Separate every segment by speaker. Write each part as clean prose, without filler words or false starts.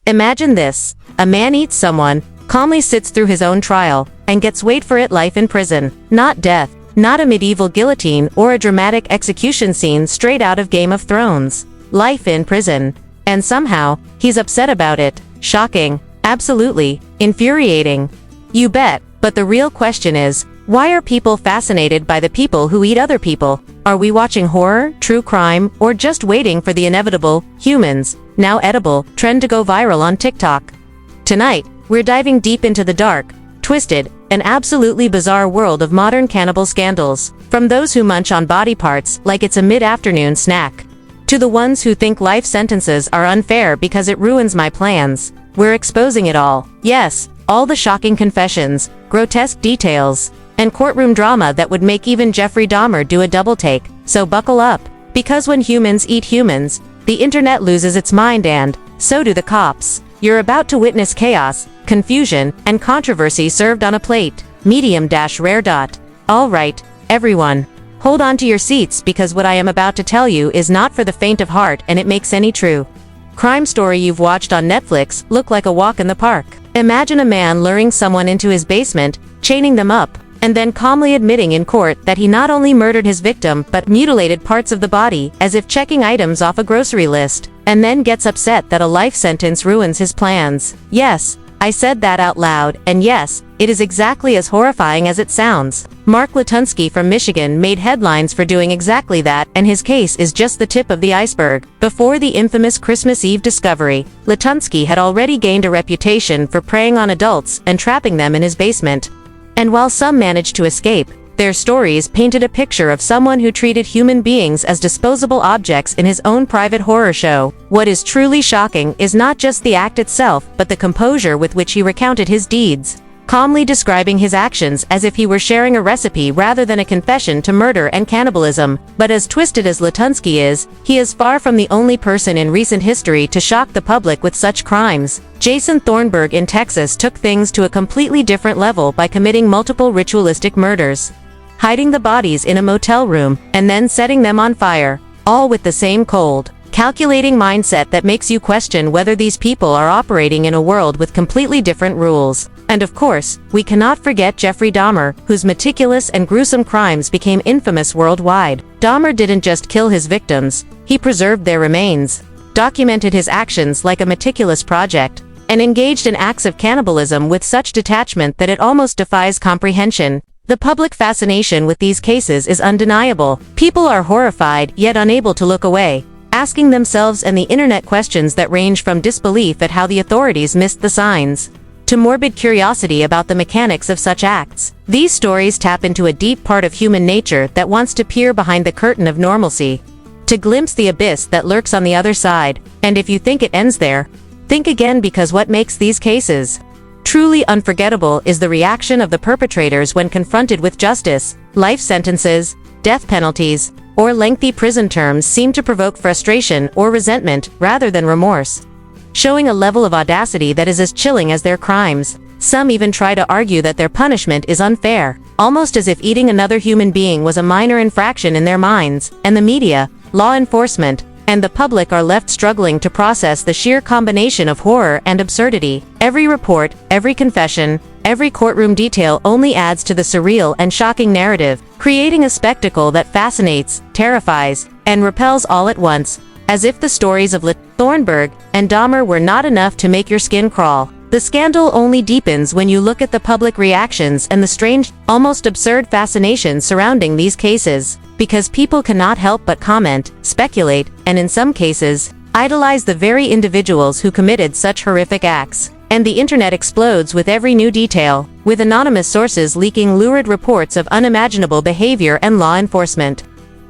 Speaker 1: Imagine this. A man eats someone, calmly sits through his own trial, and gets wait for it life in prison. Not death, not a medieval guillotine or a dramatic execution scene straight out of Game of Thrones. Life in prison. And somehow, he's upset about it. Shocking. Absolutely. Infuriating. You bet, but the real question is, why are people fascinated by the people who eat other people? Are we watching horror, true crime, or just waiting for the inevitable, humans, now edible, trend to go viral on TikTok? Tonight, we're diving deep into the dark, twisted, and absolutely bizarre world of modern cannibal scandals, from those who munch on body parts like it's a mid-afternoon snack, to the ones who think life sentences are unfair because it ruins my plans. We're exposing it all. Yes, all the shocking confessions, grotesque details, and courtroom drama that would make even Jeffrey Dahmer do a double take. So buckle up, because when humans eat humans, the internet loses its mind and so do the cops. You're about to witness chaos, confusion, and controversy served on a plate. Medium-rare. All right, everyone, hold on to your seats because what I am about to tell you is not for the faint of heart, and it makes any true crime story you've watched on Netflix look like a walk in the park. Imagine a man luring someone into his basement, chaining them up, and then calmly admitting in court that he not only murdered his victim but mutilated parts of the body as if checking items off a grocery list, and then gets upset that a life sentence ruins his plans. Yes, I said that out loud, and yes, it is exactly as horrifying as it sounds. Mark Latunsky from Michigan made headlines for doing exactly that, and his case is just the tip of the iceberg. Before the infamous Christmas Eve discovery, Latunsky had already gained a reputation for preying on adults and trapping them in his basement. And while some managed to escape, their stories painted a picture of someone who treated human beings as disposable objects in his own private horror show. What is truly shocking is not just the act itself, but the composure with which he recounted his deeds, calmly describing his actions as if he were sharing a recipe rather than a confession to murder and cannibalism. But as twisted as Latunsky is, he is far from the only person in recent history to shock the public with such crimes. Jason Thornburg in Texas took things to a completely different level by committing multiple ritualistic murders, hiding the bodies in a motel room, and then setting them on fire, all with the same cold, calculating mindset that makes you question whether these people are operating in a world with completely different rules. And of course, we cannot forget Jeffrey Dahmer, whose meticulous and gruesome crimes became infamous worldwide. Dahmer didn't just kill his victims, he preserved their remains, documented his actions like a meticulous project, and engaged in acts of cannibalism with such detachment that it almost defies comprehension. The public fascination with these cases is undeniable. People are horrified yet unable to look away, asking themselves and the internet questions that range from disbelief at how the authorities missed the signs, to morbid curiosity about the mechanics of such acts. These stories tap into a deep part of human nature that wants to peer behind the curtain of normalcy, to glimpse the abyss that lurks on the other side. And if you think it ends there, think again, because what makes these cases truly unforgettable is the reaction of the perpetrators when confronted with justice. Life sentences, death penalties, or lengthy prison terms seem to provoke frustration or resentment rather than remorse, showing a level of audacity that is as chilling as their crimes. Some even try to argue that their punishment is unfair, almost as if eating another human being was a minor infraction in their minds, and the media, law enforcement, and the public are left struggling to process the sheer combination of horror and absurdity. Every report, every confession, every courtroom detail only adds to the surreal and shocking narrative, creating a spectacle that fascinates, terrifies, and repels all at once. As if the stories of Thornburg and Dahmer were not enough to make your skin crawl, the scandal only deepens when you look at the public reactions and the strange, almost absurd fascination surrounding these cases, because people cannot help but comment, speculate, and in some cases, idolize the very individuals who committed such horrific acts. And the internet explodes with every new detail, with anonymous sources leaking lurid reports of unimaginable behavior and law enforcement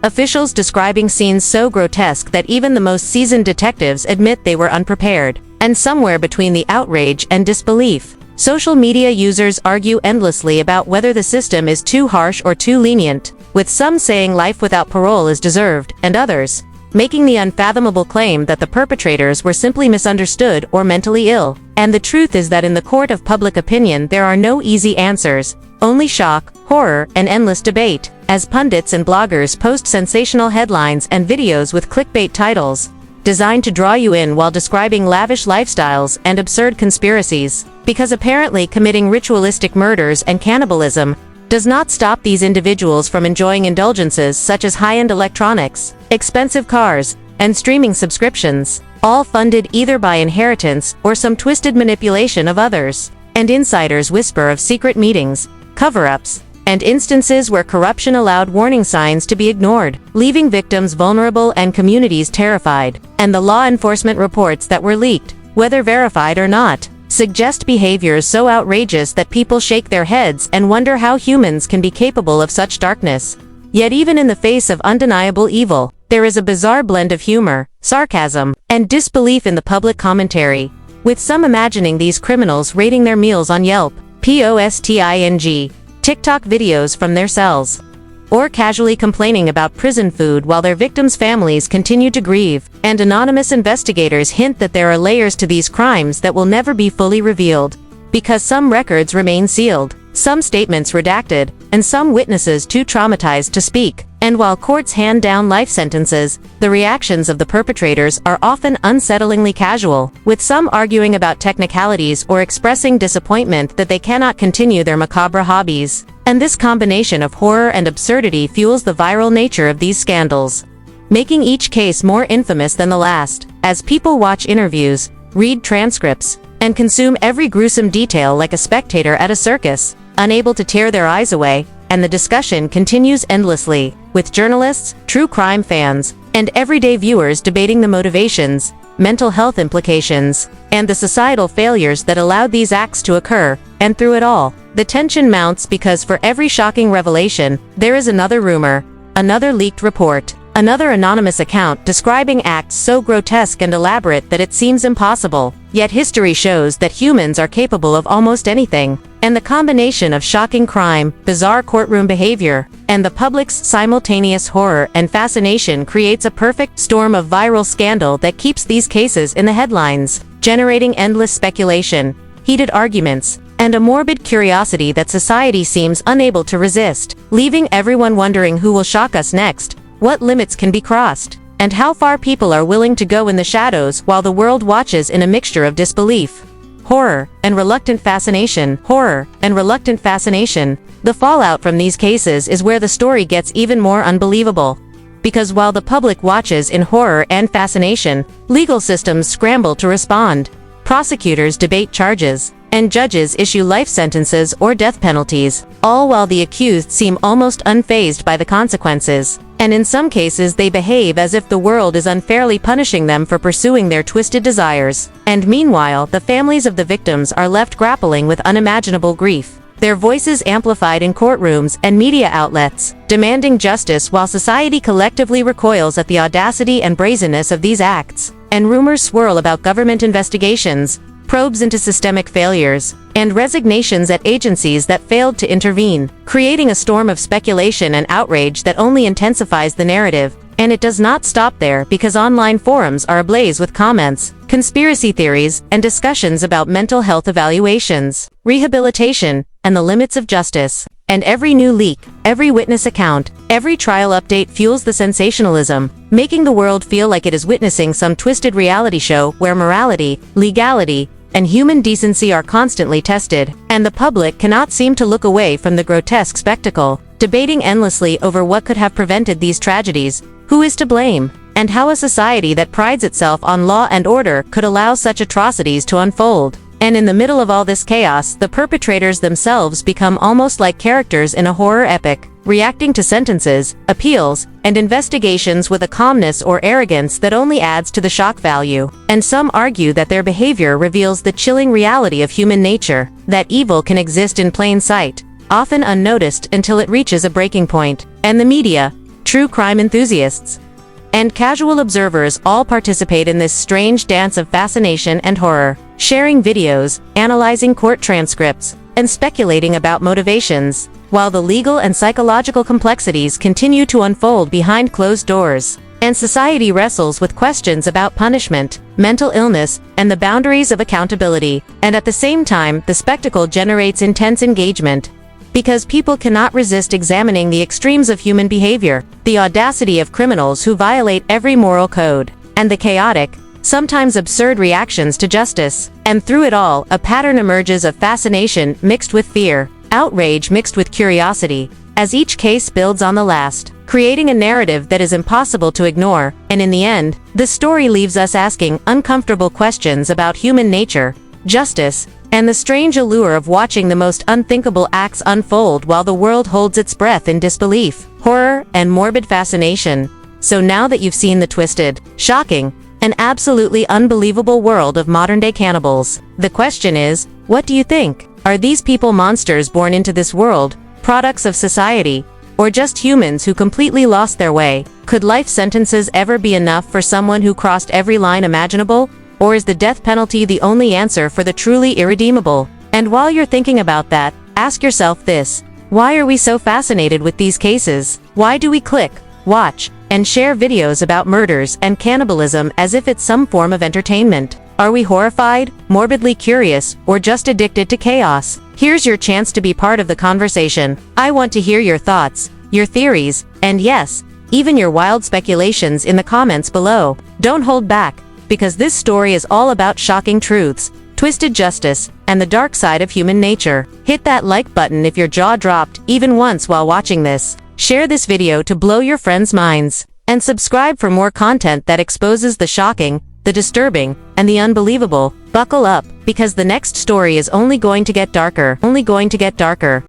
Speaker 1: officials describing scenes so grotesque that even the most seasoned detectives admit they were unprepared. And somewhere between the outrage and disbelief, social media users argue endlessly about whether the system is too harsh or too lenient, with some saying life without parole is deserved, and others making the unfathomable claim that the perpetrators were simply misunderstood or mentally ill. And the truth is that in the court of public opinion there are no easy answers, only shock, horror, and endless debate, as pundits and bloggers post sensational headlines and videos with clickbait titles, designed to draw you in while describing lavish lifestyles and absurd conspiracies. Because apparently committing ritualistic murders and cannibalism does not stop these individuals from enjoying indulgences such as high-end electronics, expensive cars, and streaming subscriptions, all funded either by inheritance or some twisted manipulation of others. And insiders whisper of secret meetings, cover-ups, and instances where corruption allowed warning signs to be ignored, leaving victims vulnerable and communities terrified. And the law enforcement reports that were leaked, whether verified or not, suggest behaviors so outrageous that people shake their heads and wonder how humans can be capable of such darkness. Yet even in the face of undeniable evil, there is a bizarre blend of humor, sarcasm, and disbelief in the public commentary, with some imagining these criminals rating their meals on Yelp, posting, TikTok videos from their cells, or casually complaining about prison food while their victims' families continue to grieve. And anonymous investigators hint that there are layers to these crimes that will never be fully revealed, because some records remain sealed, some statements redacted, and some witnesses too traumatized to speak. And while courts hand down life sentences, the reactions of the perpetrators are often unsettlingly casual, with some arguing about technicalities or expressing disappointment that they cannot continue their macabre hobbies. And this combination of horror and absurdity fuels the viral nature of these scandals, making each case more infamous than the last, as people watch interviews, read transcripts, and consume every gruesome detail like a spectator at a circus, unable to tear their eyes away. And the discussion continues endlessly, with journalists, true crime fans, and everyday viewers debating the motivations, mental health implications, and the societal failures that allowed these acts to occur. And through it all, the tension mounts because for every shocking revelation, there is another rumor, another leaked report, another anonymous account describing acts so grotesque and elaborate that it seems impossible. Yet history shows that humans are capable of almost anything. And the combination of shocking crime, bizarre courtroom behavior, and the public's simultaneous horror and fascination creates a perfect storm of viral scandal that keeps these cases in the headlines, generating endless speculation, heated arguments, and a morbid curiosity that society seems unable to resist, leaving everyone wondering who will shock us next, what limits can be crossed, and how far people are willing to go in the shadows while the world watches in a mixture of disbelief, horror, and reluctant fascination. The fallout from these cases is where the story gets even more unbelievable. Because while the public watches in horror and fascination, legal systems scramble to respond. Prosecutors debate charges, and judges issue life sentences or death penalties, all while the accused seem almost unfazed by the consequences. And in some cases they behave as if the world is unfairly punishing them for pursuing their twisted desires. And meanwhile, the families of the victims are left grappling with unimaginable grief, their voices amplified in courtrooms and media outlets, demanding justice while society collectively recoils at the audacity and brazenness of these acts. And rumors swirl about government investigations, probes into systemic failures, and resignations at agencies that failed to intervene, creating a storm of speculation and outrage that only intensifies the narrative. And it does not stop there, because online forums are ablaze with comments, conspiracy theories, and discussions about mental health evaluations, rehabilitation, and the limits of justice. And every new leak, every witness account, every trial update fuels the sensationalism, making the world feel like it is witnessing some twisted reality show where morality, legality, and human decency are constantly tested. And the public cannot seem to look away from the grotesque spectacle, debating endlessly over what could have prevented these tragedies, who is to blame, and how a society that prides itself on law and order could allow such atrocities to unfold. And in the middle of all this chaos, the perpetrators themselves become almost like characters in a horror epic, reacting to sentences, appeals, and investigations with a calmness or arrogance that only adds to the shock value. And some argue that their behavior reveals the chilling reality of human nature, that evil can exist in plain sight, often unnoticed until it reaches a breaking point. And the media, true crime enthusiasts, and casual observers all participate in this strange dance of fascination and horror, sharing videos, analyzing court transcripts, and speculating about motivations, while the legal and psychological complexities continue to unfold behind closed doors. And society wrestles with questions about punishment, mental illness, and the boundaries of accountability. And at the same time, the spectacle generates intense engagement, because people cannot resist examining the extremes of human behavior, the audacity of criminals who violate every moral code, and the chaotic, sometimes absurd reactions to justice. And through it all, a pattern emerges of fascination mixed with fear, outrage mixed with curiosity, as each case builds on the last, creating a narrative that is impossible to ignore. And in the end, the story leaves us asking uncomfortable questions about human nature, justice, and the strange allure of watching the most unthinkable acts unfold while the world holds its breath in disbelief, horror, and morbid fascination. So now that you've seen the twisted, shocking, and absolutely unbelievable world of modern-day cannibals, the question is, what do you think? Are these people monsters born into this world, products of society, or just humans who completely lost their way? Could life sentences ever be enough for someone who crossed every line imaginable? Or is the death penalty the only answer for the truly irredeemable? And while you're thinking about that, ask yourself this: why are we so fascinated with these cases? Why do we click, watch, and share videos about murders and cannibalism as if it's some form of entertainment? Are we horrified, morbidly curious, or just addicted to chaos? Here's your chance to be part of the conversation. I want to hear your thoughts, your theories, and yes, even your wild speculations in the comments below. Don't hold back, because this story is all about shocking truths, twisted justice, and the dark side of human nature. Hit that like button if your jaw dropped even once while watching this. Share this video to blow your friends' minds. And subscribe for more content that exposes the shocking, the disturbing, and the unbelievable. Buckle up, because the next story is only going to get darker.